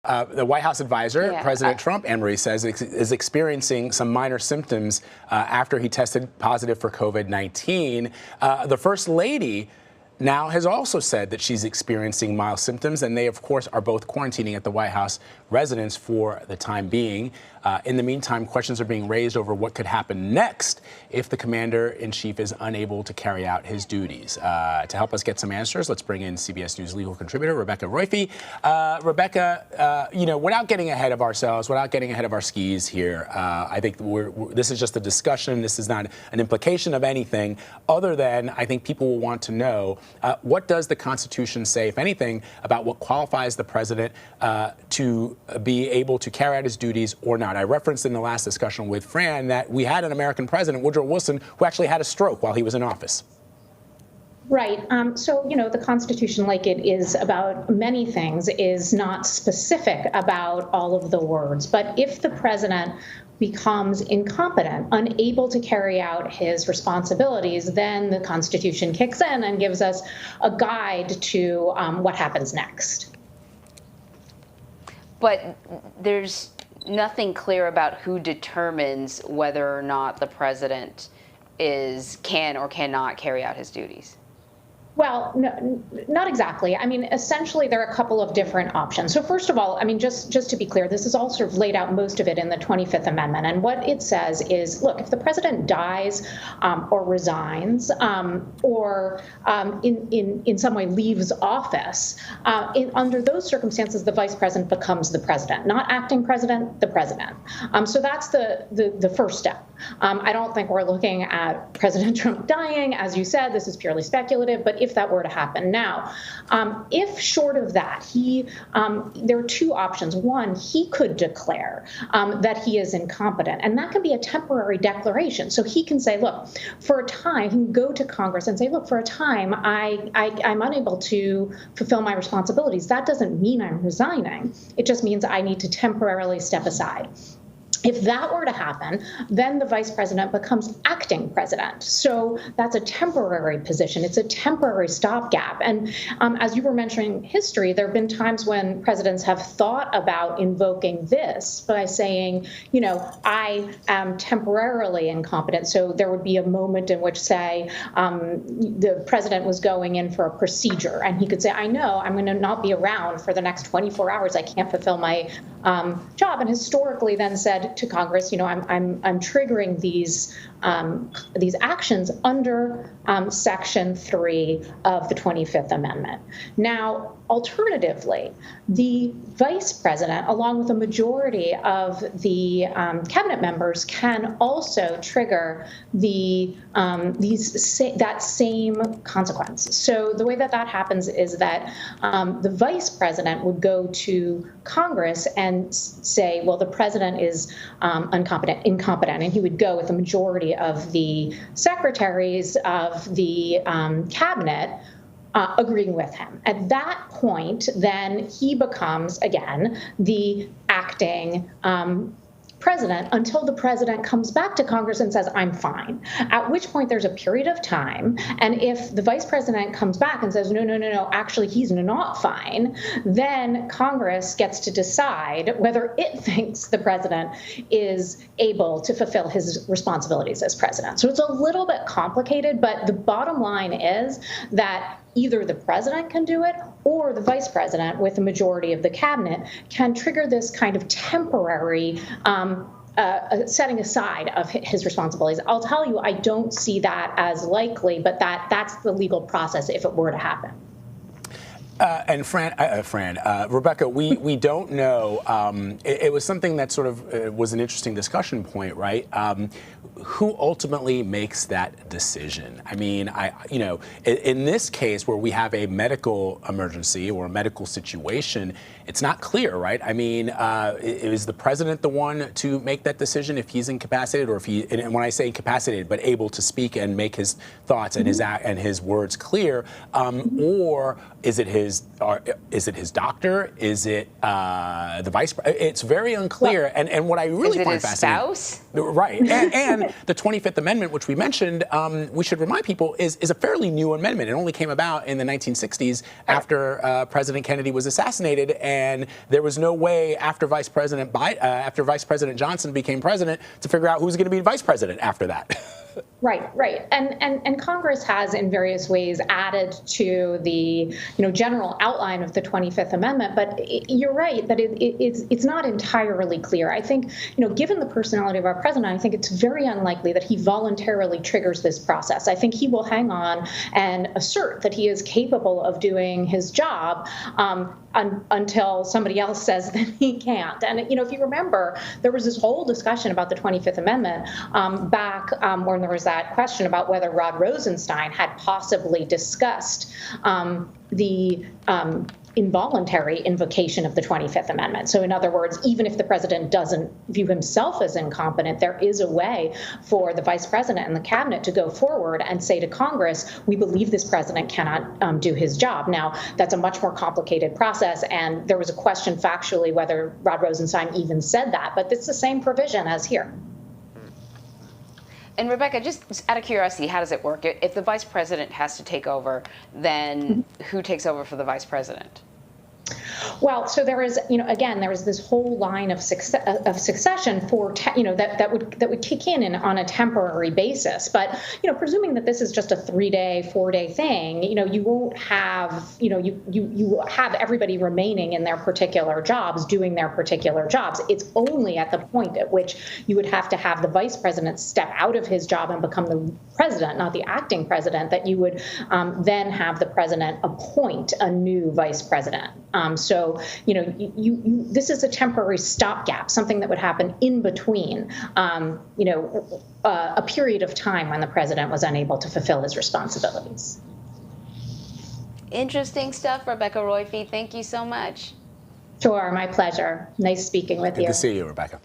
The White House advisor, President Trump, Anne-Marie says, is experiencing some minor symptoms after he tested positive for COVID-19. The First Lady now has also said that she's experiencing mild symptoms, and they, of course, are both quarantining at the White House residence for the time being. In the meantime, questions are being raised over what could happen next if the commander-in-chief is unable to carry out his duties. To help us get some answers, let's bring in CBS News legal contributor Rebecca Roiphe. Rebecca, without getting ahead of ourselves, without getting ahead of our skis here, I think this is just a discussion. This is not an implication of anything other than I think people will want to know what does the Constitution say, if anything, about what qualifies the president to be able to carry out his duties or not. I referenced in the last discussion with Fran that we had an American president, Woodrow Wilson, who actually had a stroke while he was in office. Right. So, the Constitution, like it is about many things, is not specific about all of the words. But if the president becomes incompetent, unable to carry out his responsibilities, then the Constitution kicks in and gives us a guide to what happens next. But there's nothing clear about who determines whether or not the president can or cannot carry out his duties. Well, no, not exactly. I mean, essentially, there are a couple of different options. So first of all, I mean, just to be clear, this is all sort of laid out, most of it, in the 25th Amendment. And what it says is, look, if the president dies or resigns or in some way leaves office, under those circumstances, the vice president becomes the president, not acting president, the president. So that's the first step. I don't think we're looking at President Trump dying. As you said, this is purely speculative, but if that were to happen. Now, if short of that, there are two options. One, he could declare that he is incompetent, and that can be a temporary declaration. So he can say, look, for a time, he can go to Congress and say, look, for a time, I'm unable to fulfill my responsibilities. That doesn't mean I'm resigning. It just means I need to temporarily step aside. If that were to happen, then the vice president becomes acting president. So that's a temporary position. It's a temporary stopgap. And as you were mentioning history, there have been times when presidents have thought about invoking this by saying, I am temporarily incompetent. So there would be a moment in which, say, the president was going in for a procedure, and he could say, I know I'm going to not be around for the next 24 hours. I can't fulfill my job. And historically then said to Congress, I'm triggering these actions under Section 3 of the 25th Amendment. Now, alternatively, the vice president, along with a majority of the cabinet members, can also trigger that same consequence. So the way that happens is that the vice president would go to Congress and say, well, the president is incompetent, and he would go with a majority of the secretaries of the cabinet agreeing with him. At that point, then he becomes, again, the acting president until the president comes back to Congress and says, I'm fine, at which point there's a period of time. And if the vice president comes back and says, no, actually, he's not fine, then Congress gets to decide whether it thinks the president is able to fulfill his responsibilities as president. So it's a little bit complicated, but the bottom line is that either the president can do it or the vice president, with the majority of the cabinet, can trigger this kind of temporary setting aside of his responsibilities. I'll tell you, I don't see that as likely, but that's the legal process if it were to happen. And Rebecca, we don't know. It was something that sort of was an interesting discussion point, right? Who ultimately makes that decision? I mean, in this case where we have a medical emergency or a medical situation, it's not clear, right? I mean, is the president the one to make that decision if he's incapacitated, or if and when I say incapacitated, but able to speak and make his thoughts and his words clear, or is it his is it his doctor? Is it the vice president? It's very unclear. Well, and what I really find fascinating. Spouse? Right. And the 25th Amendment, which we mentioned, we should remind people, is a fairly new amendment. It only came about in the 1960s after President Kennedy was assassinated, and there was no way after Vice President Johnson became president to figure out who's going to be vice president after that. Right. And Congress has in various ways added to the general outline of the 25th Amendment, but you're right that it's not entirely clear. I think, given the personality of our president, I think it's very unlikely that he voluntarily triggers this process. I think he will hang on and assert that he is capable of doing his job until somebody else says that he can't. And, if you remember, there was this whole discussion about the 25th Amendment back when there was that question about whether Rod Rosenstein had possibly discussed the involuntary invocation of the 25th Amendment. So in other words, even if the president doesn't view himself as incompetent, there is a way for the vice president and the cabinet to go forward and say to Congress, we believe this president cannot do his job. Now, that's a much more complicated process, and there was a question factually whether Rod Rosenstein even said that, but it's the same provision as here. And Rebecca, just out of curiosity, how does it work? If the vice president has to take over, then who takes over for the vice president? Well, so there is, again, there is this whole line of succession for, that would kick in on a temporary basis. But, presuming that this is just a 3-day, 4-day thing, you won't have, you have everybody remaining in their particular jobs, doing their particular jobs. It's only at the point at which you would have to have the vice president step out of his job and become the president, not the acting president, that you would then have the president appoint a new vice president. So, this is a temporary stopgap, something that would happen in between, a period of time when the president was unable to fulfill his responsibilities. Interesting stuff, Rebecca Roiphe. Thank you so much. Sure, my pleasure. Nice speaking with you. Good to see you, Rebecca.